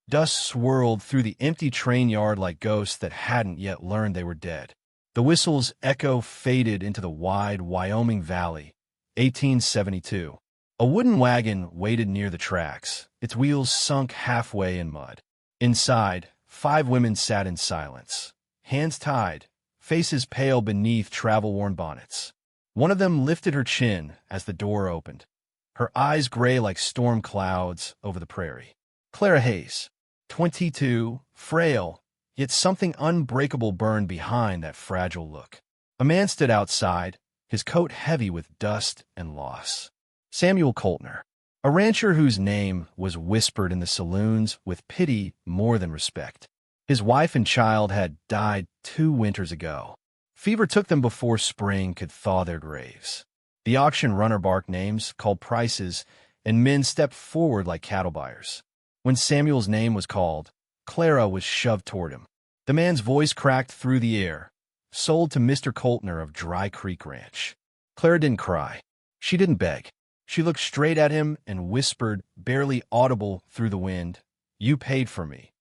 Dust swirled through the empty train yard like ghosts that hadn't yet learned they were dead. The whistle's echo faded into the wide Wyoming Valley. 1872. A wooden wagon waited near the tracks, its wheels sunk halfway in mud. Inside, 5 women sat in silence, hands tied, faces pale beneath travel-worn bonnets. One of them lifted her chin as the door opened, her eyes gray like storm clouds over the prairie. Clara Hayes, 22, frail, yet something unbreakable burned behind that fragile look. A man stood outside, his coat heavy with dust and loss. Samuel Coltner, a rancher whose name was whispered in the saloons with pity more than respect. His wife and child had died 2 winters ago. Fever took them before spring could thaw their graves. The auction runner barked names, called prices, and men stepped forward like cattle buyers. When Samuel's name was called, Clara was shoved toward him. The man's voice cracked through the air. Sold to Mr. Coltner of Dry Creek Ranch. Clara didn't cry. She didn't beg. She looked straight at him and whispered, barely audible through the wind, "You paid for me.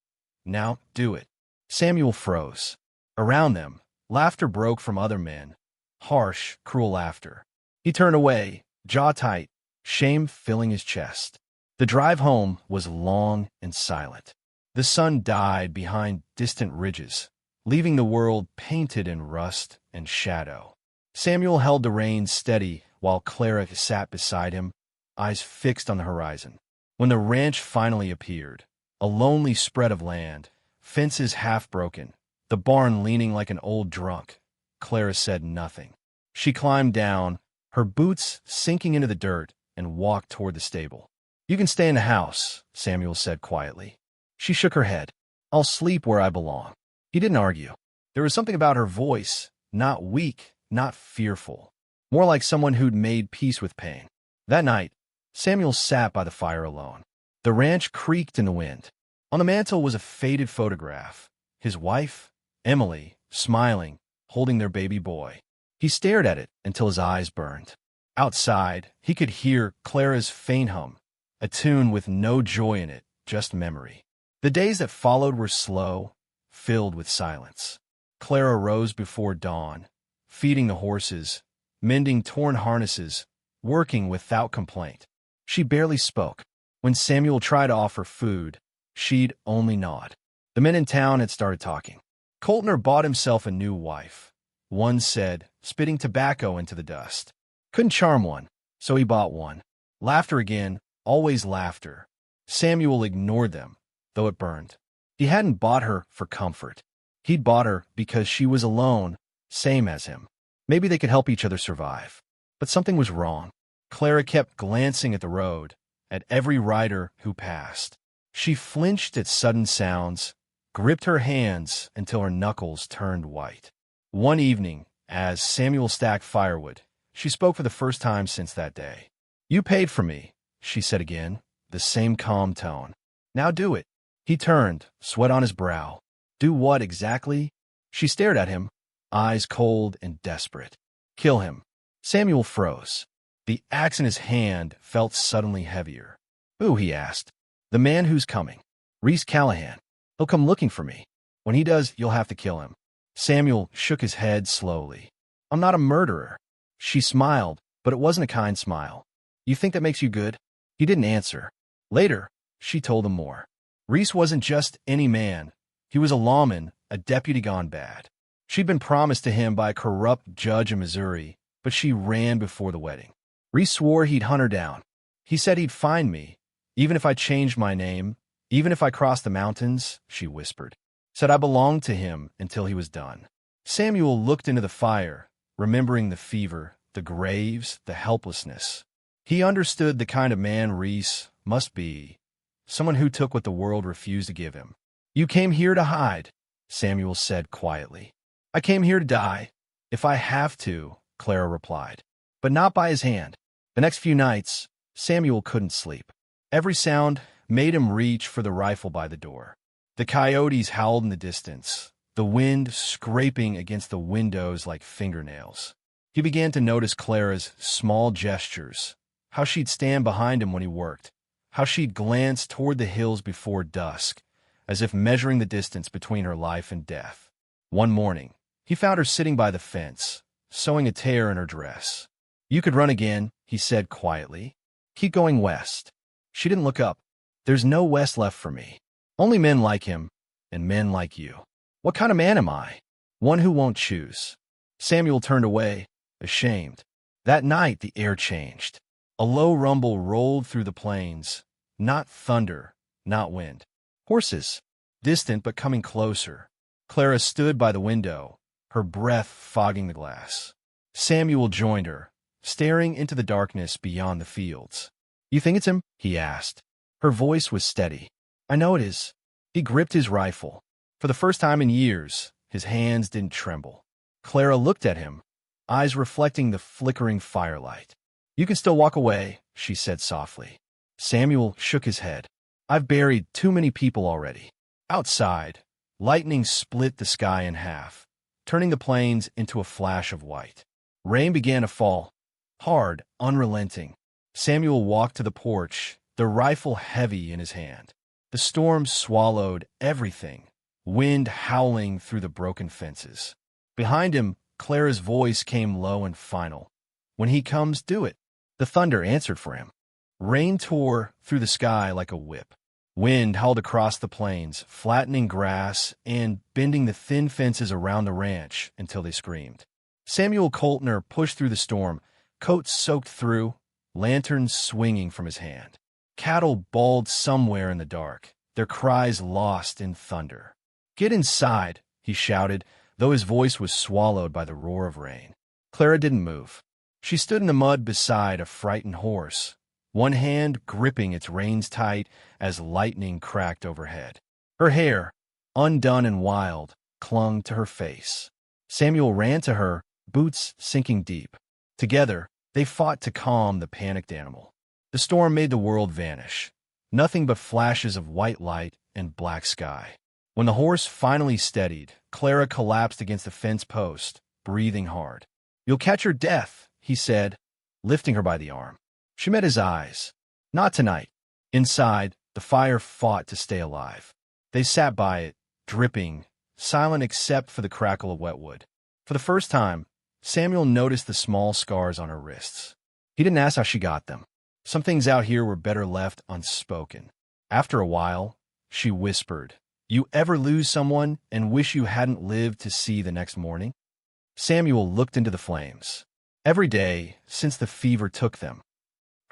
Now do it." Samuel froze. Around them, laughter broke from other men. Harsh, cruel laughter. He turned away, jaw tight, shame filling his chest. The drive home was long and silent. The sun died behind distant ridges, leaving the world painted in rust and shadow. Samuel held the reins steady while Clara sat beside him, eyes fixed on the horizon. When the ranch finally appeared, a lonely spread of land, fences half broken, the barn leaning like an old drunk, Clara said nothing. She climbed down, her boots sinking into the dirt, and walked toward the stable. "You can stay in the house," Samuel said quietly. She shook her head. "I'll sleep where I belong." He didn't argue. There was something about her voice, not weak, not fearful, more like someone who'd made peace with pain. That night, Samuel sat by the fire alone. The ranch creaked in the wind. On the mantel was a faded photograph. His wife, Emily, smiling, holding their baby boy. He stared at it until his eyes burned. Outside, he could hear Clara's faint hum, a tune with no joy in it, just memory. The days that followed were slow, filled with silence. Clara rose before dawn, feeding the horses, mending torn harnesses, working without complaint. She barely spoke. When Samuel tried to offer food, she'd only nod. The men in town had started talking. Coltner bought himself a new wife. One said, spitting tobacco into the dust. Couldn't charm one, so he bought one. Laughter again, always laughter. Samuel ignored them, though it burned. He hadn't bought her for comfort. He'd bought her because she was alone, same as him. Maybe they could help each other survive. But something was wrong. Clara kept glancing at the road, at every rider who passed. She flinched at sudden sounds, gripped her hands until her knuckles turned white. One evening, as Samuel stacked firewood, she spoke for the first time since that day. "You paid for me," she said again, the same calm tone. "Now do it." He turned, sweat on his brow. "Do what exactly?" She stared at him, eyes cold and desperate. "Kill him." Samuel froze. The axe in his hand felt suddenly heavier. "Who?" he asked. "The man who's coming. Reese Callahan. He'll come looking for me. When he does, you'll have to kill him." Samuel shook his head slowly. "I'm not a murderer." She smiled, but it wasn't a kind smile. "You think that makes you good?" He didn't answer. Later, she told him more. Reese wasn't just any man. He was a lawman, a deputy gone bad. She'd been promised to him by a corrupt judge in Missouri, but she ran before the wedding. Reese swore he'd hunt her down. He said he'd find me, even if I changed my name, even if I crossed the mountains, she whispered. Said I belonged to him until he was done. Samuel looked into the fire, remembering the fever, the graves, the helplessness. He understood the kind of man Reese must be, someone who took what the world refused to give him. "You came here to hide," Samuel said quietly. "I came here to die, if I have to," Clara replied, "but not by his hand." The next few nights, Samuel couldn't sleep. Every sound made him reach for the rifle by the door. The coyotes howled in the distance, the wind scraping against the windows like fingernails. He began to notice Clara's small gestures, how she'd stand behind him when he worked, how she'd glance toward the hills before dusk, as if measuring the distance between her life and death. One morning, he found her sitting by the fence, sewing a tear in her dress. "You could run again," he said quietly. "Keep going west." She didn't look up. "There's no west left for me. Only men like him, and men like you." "What kind of man am I?" "One who won't choose." Samuel turned away, ashamed. That night the air changed. A low rumble rolled through the plains. Not thunder, not wind. Horses, distant but coming closer. Clara stood by the window, her breath fogging the glass. Samuel joined her, staring into the darkness beyond the fields. "You think it's him?" he asked. Her voice was steady. "I know it is." He gripped his rifle. For the first time in years, his hands didn't tremble. Clara looked at him, eyes reflecting the flickering firelight. "You can still walk away," she said softly. Samuel shook his head. "I've buried too many people already." Outside, lightning split the sky in half, turning the plains into a flash of white. Rain began to fall, hard, unrelenting. Samuel walked to the porch, the rifle heavy in his hand. The storm swallowed everything, wind howling through the broken fences. Behind him, Clara's voice came low and final. "When he comes, do it." The thunder answered for him. Rain tore through the sky like a whip. Wind howled across the plains, flattening grass and bending the thin fences around the ranch until they screamed. Samuel Coltner pushed through the storm, coat soaked through, lanterns swinging from his hand. Cattle bawled somewhere in the dark, their cries lost in thunder. "Get inside," he shouted, though his voice was swallowed by the roar of rain. Clara didn't move. She stood in the mud beside a frightened horse, one hand gripping its reins tight as lightning cracked overhead. Her hair, undone and wild, clung to her face. Samuel ran to her, boots sinking deep. Together, they fought to calm the panicked animal. The storm made the world vanish, nothing but flashes of white light and black sky. When the horse finally steadied, Clara collapsed against the fence post, breathing hard. "You'll catch your death," he said, lifting her by the arm. She met his eyes. "Not tonight." Inside, the fire fought to stay alive. They sat by it, dripping, silent except for the crackle of wet wood. For the first time, Samuel noticed the small scars on her wrists. He didn't ask how she got them. Some things out here were better left unspoken. After a while, she whispered, "You ever lose someone and wish you hadn't lived to see the next morning?" Samuel looked into the flames. "Every day, since the fever took them."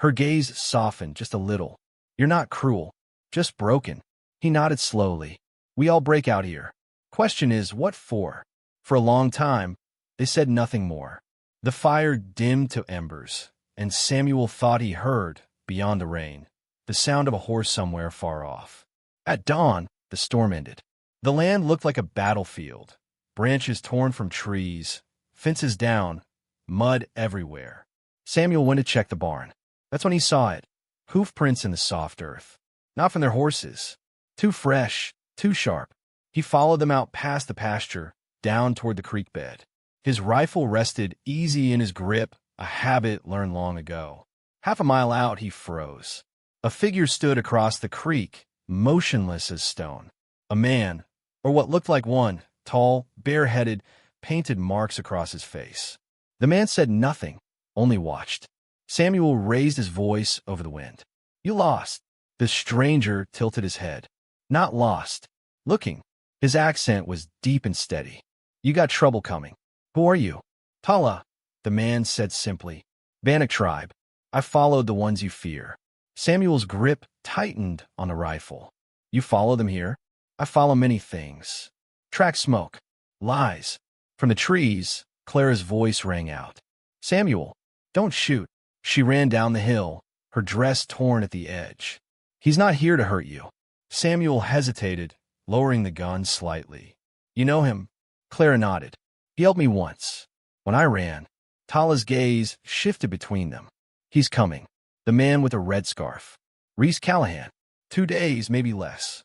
Her gaze softened just a little. "You're not cruel, just broken." He nodded slowly. "We all break out here. Question is, what for?" For a long time, they said nothing more. The fire dimmed to embers, and Samuel thought he heard, beyond the rain, the sound of a horse somewhere far off. At dawn, the storm ended. The land looked like a battlefield, branches torn from trees, fences down, mud everywhere. Samuel went to check the barn. That's when he saw it. Hoof prints in the soft earth. Not from their horses. Too fresh, too sharp. He followed them out past the pasture, down toward the creek bed. His rifle rested easy in his grip, a habit learned long ago. Half a mile out, he froze. A figure stood across the creek, motionless as stone. A man, or what looked like one, tall, bareheaded, painted marks across his face. The man said nothing, only watched. Samuel raised his voice over the wind. "You lost." The stranger tilted his head. "Not lost. Looking." His accent was deep and steady. "You got trouble coming." "Who are you?" "Tala," the man said simply. "Bannock tribe. I followed the ones you fear." Samuel's grip tightened on the rifle. "You follow them here?" "I follow many things. Track smoke. Lies." From the trees, Clara's voice rang out. "Samuel, don't shoot." She ran down the hill, her dress torn at the edge. "He's not here to hurt you." Samuel hesitated, lowering the gun slightly. "You know him?" Clara nodded. "He helped me once. When I ran." Tala's gaze shifted between them. "He's coming." The man with a red scarf. "Reese Callahan. 2 days, maybe less."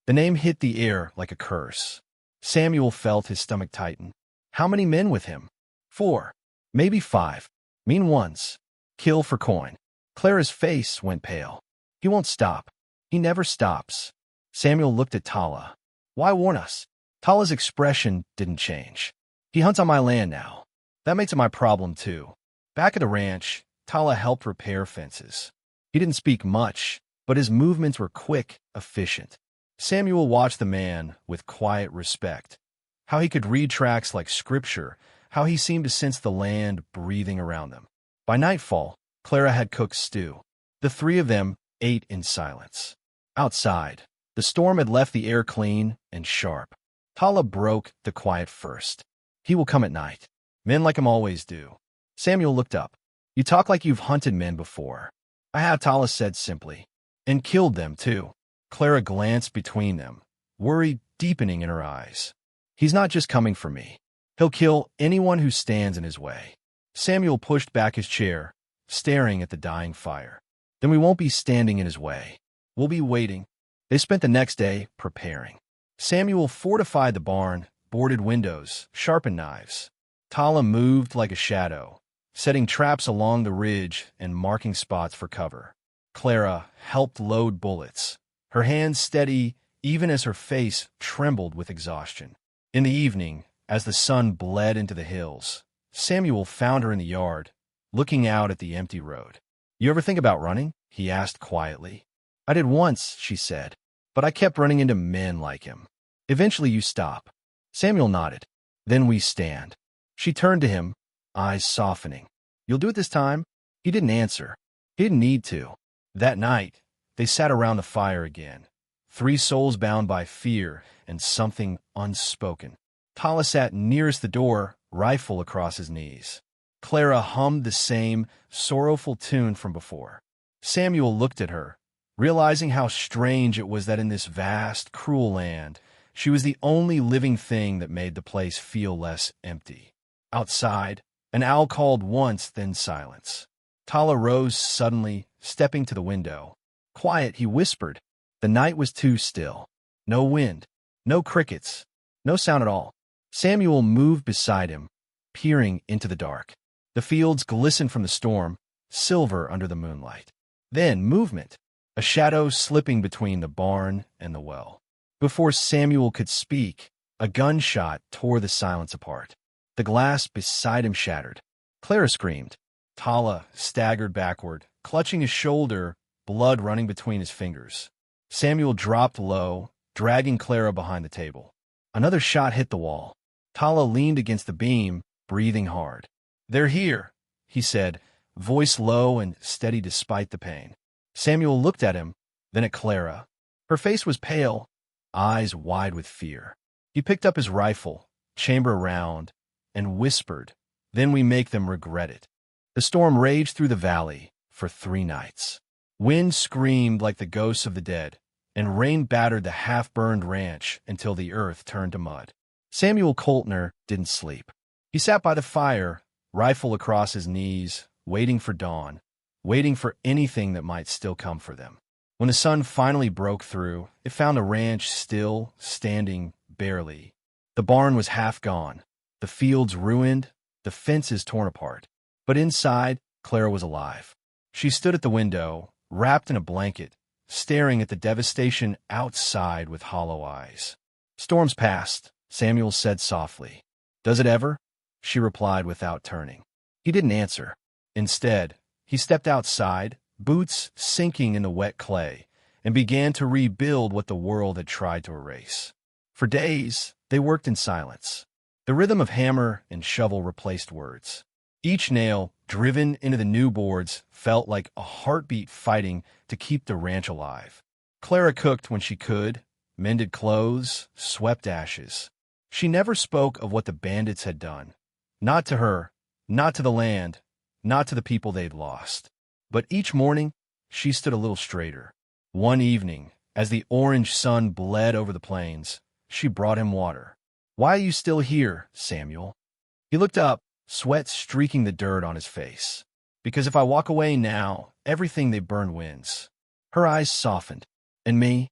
The name hit the air like a curse. Samuel felt his stomach tighten. How many men with him? 4, maybe 5. Mean ones. Kill for coin. Clara's face went pale. "He won't stop. He never stops." Samuel looked at Tala. Why warn us? Tala's expression didn't change. He hunts on my land now. That makes it my problem, too. Back at the ranch, Tala helped repair fences. He didn't speak much, but his movements were quick, efficient. Samuel watched the man with quiet respect. How he could read tracks like scripture, how he seemed to sense the land breathing around them. By nightfall, Clara had cooked stew. The three of them ate in silence. Outside, the storm had left the air clean and sharp. Tala broke the quiet first. He will come at night. Men like him always do. Samuel looked up. You talk like you've hunted men before. I have, Tala said simply. And killed them, too. Clara glanced between them, worry deepening in her eyes. He's not just coming for me. He'll kill anyone who stands in his way. Samuel pushed back his chair, staring at the dying fire. Then we won't be standing in his way. We'll be waiting. They spent the next day preparing. Samuel fortified the barn, boarded windows, sharpened knives. Tala moved like a shadow, setting traps along the ridge and marking spots for cover. Clara helped load bullets, her hands steady even as her face trembled with exhaustion. In the evening, as the sun bled into the hills, Samuel found her in the yard, looking out at the empty road. You ever think about running? He asked quietly. I did once, she said, but I kept running into men like him. Eventually you stop. Samuel nodded. Then we stand. She turned to him, eyes softening. You'll do it this time? He didn't answer. He didn't need to. That night, they sat around the fire again, three souls bound by fear and something unspoken. Tala sat nearest the door, rifle across his knees. Clara hummed the same sorrowful tune from before. Samuel looked at her, realizing how strange it was that in this vast, cruel land, she was the only living thing that made the place feel less empty. Outside, an owl called once, then silence. Tala rose suddenly, stepping to the window. Quiet, he whispered. The night was too still. No wind, no crickets, no sound at all. Samuel moved beside him, peering into the dark. The fields glistened from the storm, silver under the moonlight. Then movement, a shadow slipping between the barn and the well. Before Samuel could speak, a gunshot tore the silence apart. The glass beside him shattered. Clara screamed. Tala staggered backward, clutching his shoulder, blood running between his fingers. Samuel dropped low, dragging Clara behind the table. Another shot hit the wall. Tala leaned against the beam, breathing hard. They're here, he said, voice low and steady despite the pain. Samuel looked at him, then at Clara. Her face was pale, eyes wide with fear. He picked up his rifle, chamber round, and whispered, Then we make them regret it. The storm raged through the valley for 3 nights. Wind screamed like the ghosts of the dead, and rain battered the half-burned ranch until the earth turned to mud. Samuel Coltner didn't sleep. He sat by the fire, rifle across his knees, waiting for dawn, waiting for anything that might still come for them. When the sun finally broke through, it found the ranch still, standing barely. The barn was half gone, the fields ruined, the fences torn apart. But inside, Clara was alive. She stood at the window, wrapped in a blanket, staring at the devastation outside with hollow eyes. Storms passed, Samuel said softly. Does it ever? She replied without turning. He didn't answer. Instead, he stepped outside, boots sinking in the wet clay, and began to rebuild what the world had tried to erase. For days, they worked in silence. The rhythm of hammer and shovel replaced words. Each nail, driven into the new boards, felt like a heartbeat fighting to keep the ranch alive. Clara cooked when she could, mended clothes, swept ashes. She never spoke of what the bandits had done. Not to her, not to the land, not to the people they'd lost. But each morning, she stood a little straighter. One evening, as the orange sun bled over the plains, she brought him water. Why are you still here, Samuel? He looked up, sweat streaking the dirt on his face. Because if I walk away now, everything they burn wins. Her eyes softened. And me?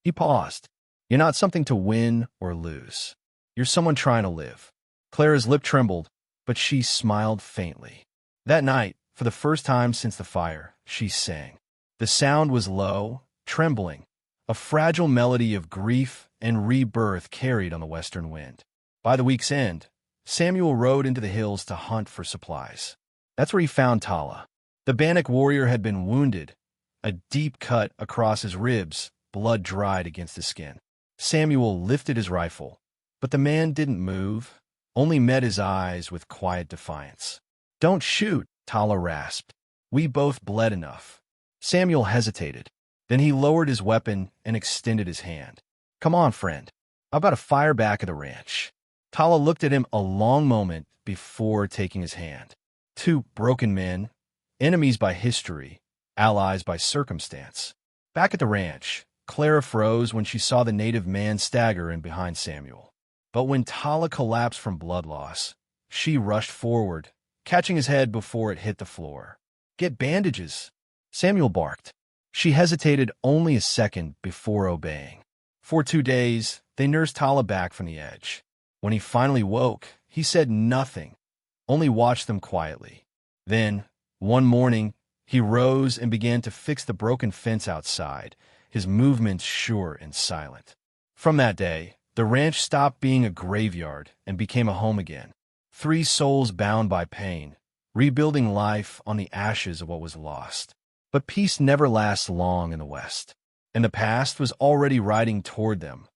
He paused. You're not something to win or lose. You're someone trying to live. Clara's lip trembled, but she smiled faintly. That night, for the first time since the fire, she sang. The sound was low, trembling, a fragile melody of grief and rebirth carried on the western wind. By the week's end, Samuel rode into the hills to hunt for supplies. That's where he found Tala. The Bannock warrior had been wounded, a deep cut across his ribs, blood dried against his skin. Samuel lifted his rifle, but the man didn't move, only met his eyes with quiet defiance. "Don't shoot," Tala rasped. "We both bled enough." Samuel hesitated. Then he lowered his weapon and extended his hand. "Come on, friend. How about a fire back at the ranch?" Tala looked at him a long moment before taking his hand. Two broken men, enemies by history, allies by circumstance. Back at the ranch, Clara froze when she saw the native man stagger in behind Samuel. But when Tala collapsed from blood loss, she rushed forward, catching his head before it hit the floor. "Get bandages," Samuel barked. She hesitated only a second before obeying. For 2 days, they nursed Tala back from the edge. When he finally woke, he said nothing, only watched them quietly. Then, one morning, he rose and began to fix the broken fence outside, his movements sure and silent. From that day, the ranch stopped being a graveyard and became a home again. 3 souls bound by pain, rebuilding life on the ashes of what was lost. But peace never lasts long in the West, and the past was already riding toward them,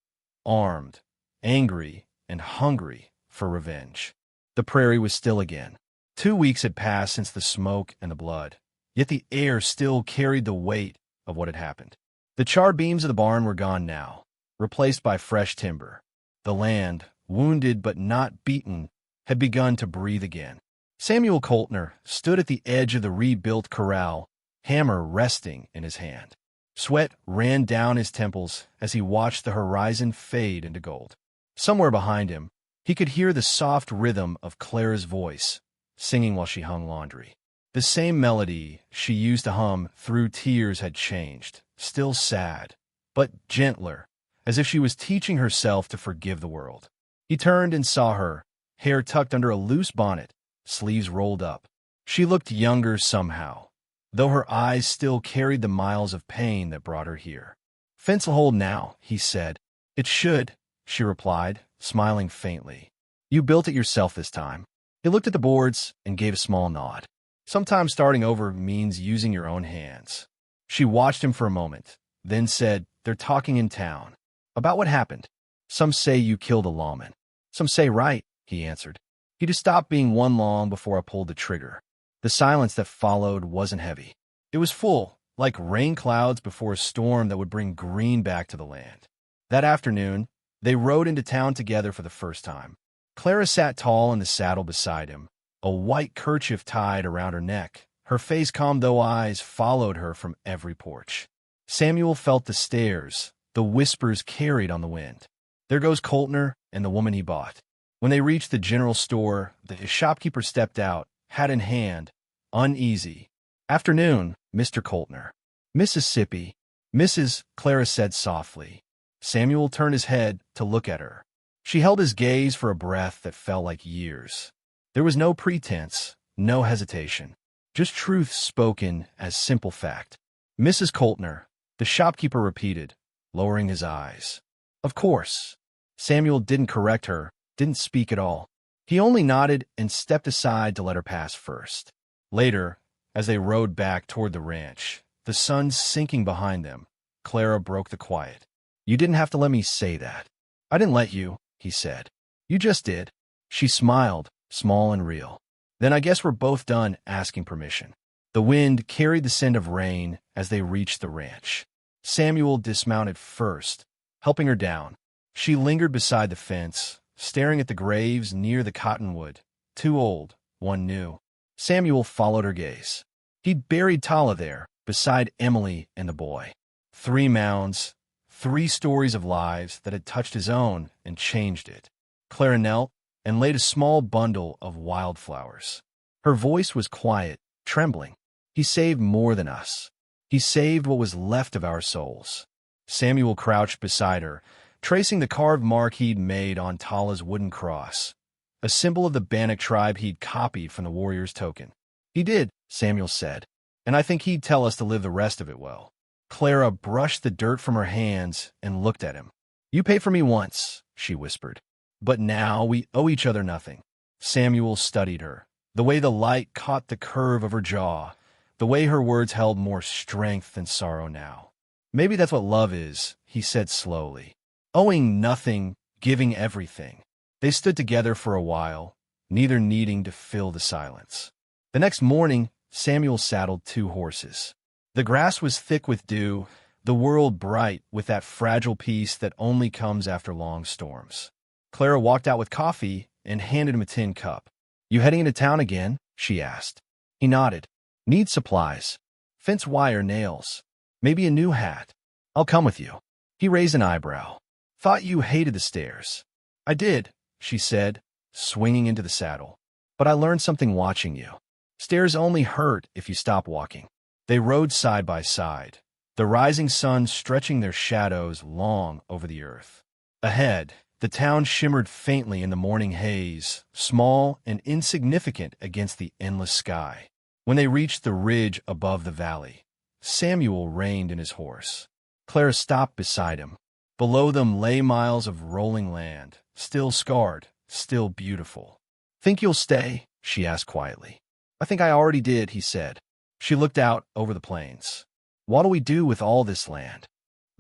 armed, angry, and hungry for revenge. The prairie was still again. 2 weeks had passed since the smoke and the blood, yet the air still carried the weight of what had happened. The charred beams of the barn were gone now, replaced by fresh timber. The land, wounded but not beaten, had begun to breathe again. Samuel Coltner stood at the edge of the rebuilt corral, hammer resting in his hand. Sweat ran down his temples as he watched the horizon fade into gold. Somewhere behind him, he could hear the soft rhythm of Clara's voice, singing while she hung laundry. The same melody she used to hum through tears had changed, still sad, but gentler, as if she was teaching herself to forgive the world. He turned and saw her, hair tucked under a loose bonnet, sleeves rolled up. She looked younger somehow, though her eyes still carried the miles of pain that brought her here. "Fence'll hold now," he said. "It should," she replied, smiling faintly. "You built it yourself this time." He looked at the boards and gave a small nod. "Sometimes starting over means using your own hands." She watched him for a moment, then said, "They're talking in town. About what happened. Some say you killed a lawman." "Some say right," he answered. He just stopped being one long before I pulled the trigger. The silence that followed wasn't heavy. It was full, like rain clouds before a storm that would bring green back to the land. That afternoon, they rode into town together for the first time. Clara sat tall in the saddle beside him, a white kerchief tied around her neck. Her face calm though eyes followed her from every porch. Samuel felt the stares, the whispers carried on the wind. There goes Coltner and the woman he bought. When they reached the general store, the shopkeeper stepped out, hat in hand, uneasy. "Afternoon, Mr. Coltner." "Mississippi." "Mrs." Clara said softly. Samuel turned his head to look at her. She held his gaze for a breath that felt like years. There was no pretense, no hesitation, just truth spoken as simple fact. "Mrs. Coltner," the shopkeeper repeated, lowering his eyes. "Of course." Samuel didn't correct her, didn't speak at all. He only nodded and stepped aside to let her pass first. Later, as they rode back toward the ranch, the sun sinking behind them, Clara broke the quiet. "You didn't have to let me say that." "I didn't let you," he said. "You just did." She smiled, small and real. "Then I guess we're both done asking permission." The wind carried the scent of rain as they reached the ranch. Samuel dismounted first, helping her down. She lingered beside the fence, staring at the graves near the cottonwood. 2 old, 1 new. Samuel followed her gaze. He'd buried Tala there, beside Emily and the boy. 3 mounds, 3 stories of lives that had touched his own and changed it. Clara knelt and laid a small bundle of wildflowers. Her voice was quiet, trembling. "He saved more than us. He saved what was left of our souls." Samuel crouched beside her, tracing the carved mark he'd made on Tala's wooden cross, a symbol of the Bannock tribe he'd copied from the warrior's token. "He did," Samuel said, "and I think he'd tell us to live the rest of it well." Clara brushed the dirt from her hands and looked at him. "You paid for me once," she whispered. "But now we owe each other nothing." Samuel studied her. The way the light caught the curve of her jaw, the way her words held more strength than sorrow now. "Maybe that's what love is," he said slowly. "Owing nothing, giving everything." They stood together for a while, neither needing to fill the silence. The next morning, Samuel saddled 2 horses. The grass was thick with dew, the world bright with that fragile peace that only comes after long storms. Clara walked out with coffee and handed him a tin cup. "You heading into town again?" she asked. He nodded. "Need supplies. Fence wire, nails. Maybe a new hat. I'll come with you." He raised an eyebrow. "Thought you hated the stairs." "I did," she said, swinging into the saddle. "But I learned something watching you. Stairs only hurt if you stop walking." They rode side by side, the rising sun stretching their shadows long over the earth. Ahead, the town shimmered faintly in the morning haze, small and insignificant against the endless sky. When they reached the ridge above the valley, Samuel reined in his horse. Clara stopped beside him. Below them lay miles of rolling land, still scarred, still beautiful. "Think you'll stay?" she asked quietly. "I think I already did," he said. She looked out over the plains. "What'll we do with all this land?"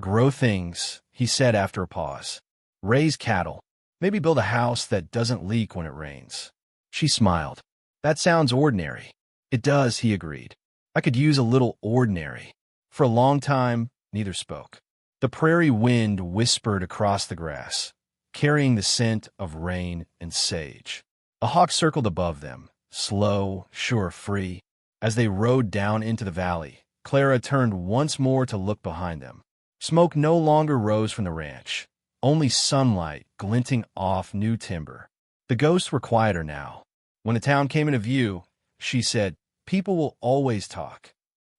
"Grow things," he said after a pause. "Raise cattle. Maybe build a house that doesn't leak when it rains." She smiled. "That sounds ordinary." "It does," he agreed. "I could use a little ordinary." For a long time, neither spoke. The prairie wind whispered across the grass, carrying the scent of rain and sage. A hawk circled above them, slow, sure, free. As they rode down into the valley, Clara turned once more to look behind them. Smoke no longer rose from the ranch, only sunlight glinting off new timber. The ghosts were quieter now. When the town came into view, she said, "People will always talk."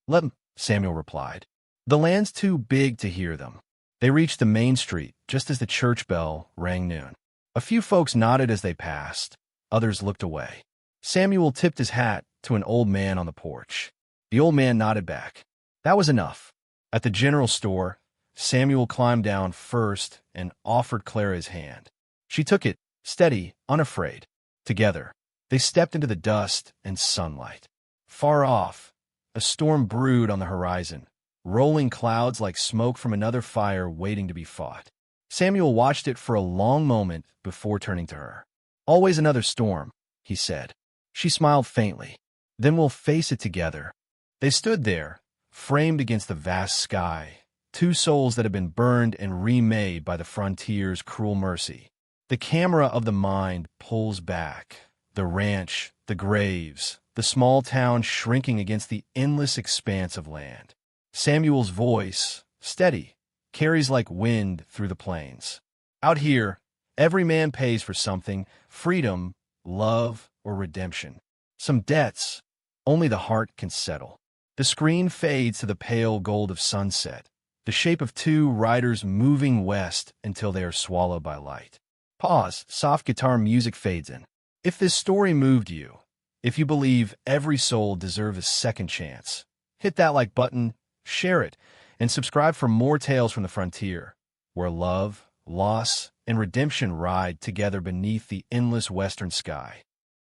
"Let 'em," Samuel replied. "The land's too big to hear them." They reached the main street just as the church bell rang noon. A few folks nodded as they passed, others looked away. Samuel tipped his hat to an old man on the porch. The old man nodded back. That was enough. At the general store, Samuel climbed down first and offered Clara his hand. She took it, steady, unafraid. Together, they stepped into the dust and sunlight. Far off, a storm brewed on the horizon, rolling clouds like smoke from another fire waiting to be fought. Samuel watched it for a long moment before turning to her. "Always another storm," he said. She smiled faintly. "Then we'll face it together." They stood there, framed against the vast sky, 2 souls that had been burned and remade by the frontier's cruel mercy. The camera of the mind pulls back, the ranch, the graves, the small town shrinking against the endless expanse of land. Samuel's voice, steady, carries like wind through the plains. Out here, every man pays for something: freedom, love, or redemption. Some debts only the heart can settle. The screen fades to the pale gold of sunset, the shape of 2 riders moving west until they are swallowed by light. Pause, soft guitar music fades in. If this story moved you, if you believe every soul deserves a second chance, hit that like button, share it, and subscribe for more tales from the frontier, where love, loss, and redemption ride together beneath the endless western sky.